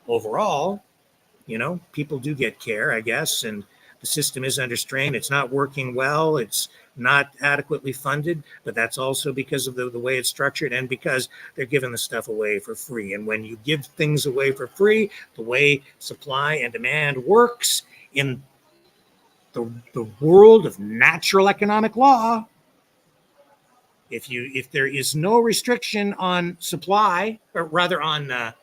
overall, people do get care, I guess, and the system is under strain. It's not working well. It's not adequately funded, but that's also because of the way it's structured and because they're giving the stuff away for free. And when you give things away for free, the way supply and demand works in the world of natural economic law, if there is no restriction on supply, or rather on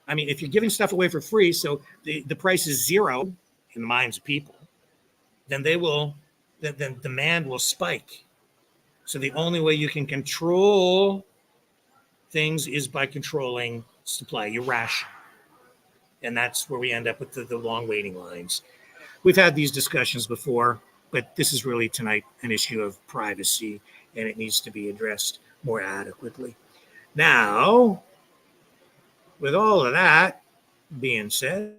if you're giving stuff away for free, so the price is zero in the minds of people, then then demand will spike. So the only way you can control things is by controlling supply. You ration. And that's where we end up with the long waiting lines. We've had these discussions before, but this is really tonight an issue of privacy, and it needs to be addressed more adequately. Now, with all of that being said,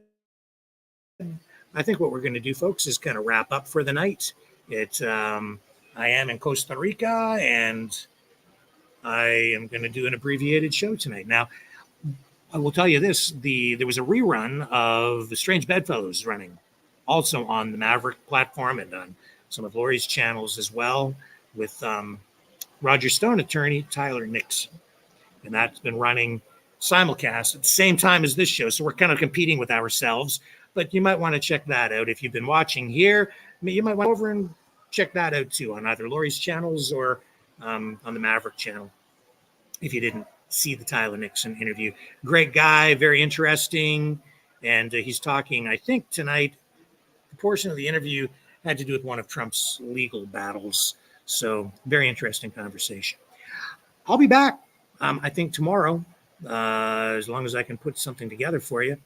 I think what we're going to do, folks, is kind of wrap up for the night. I am in Costa Rica, and I am going to do an abbreviated show tonight. Now, I will tell you this: there was a rerun of The Strange Bedfellows running, also on the Maverick platform and on some of Lori's channels as well, with Roger Stone attorney Tyler Nixon, and that's been running simulcast at the same time as this show. So we're kind of competing with ourselves, but you might want to check that out. If you've been watching here, you might want to over and check that out too on either Lori's channels or on the Maverick channel. If you didn't see the Tyler Nixon interview, great guy, very interesting. And he's talking, I think tonight, the portion of the interview had to do with one of Trump's legal battles. So very interesting conversation. I'll be back I think tomorrow, as long as I can put something together for you,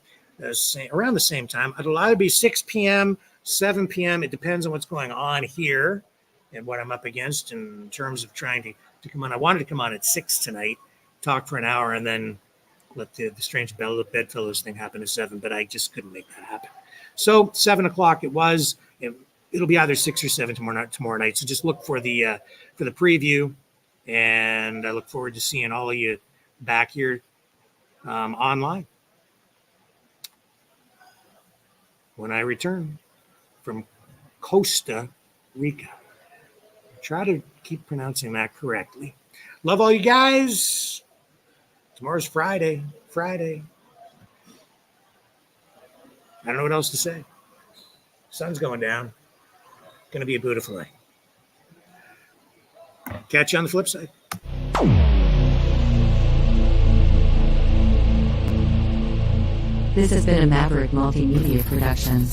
around the same time, it'll either be 6 p.m., 7 p.m. It depends on what's going on here and what I'm up against in terms of trying to come on. I wanted to come on at 6 tonight, talk for an hour, and then let the strange bedfellows thing happen at 7, but I just couldn't make that happen. So 7 o'clock it was. It'll be either 6 or 7 tomorrow night. So just look for the preview, and I look forward to seeing all of you back here online when I return from Costa Rica. Try to keep pronouncing that correctly. Love all you guys. Tomorrow's Friday. I don't know what else to say. Sun's going down. Going to be a beautiful night. Catch you on the flip side. This has been a Maverick Multimedia production.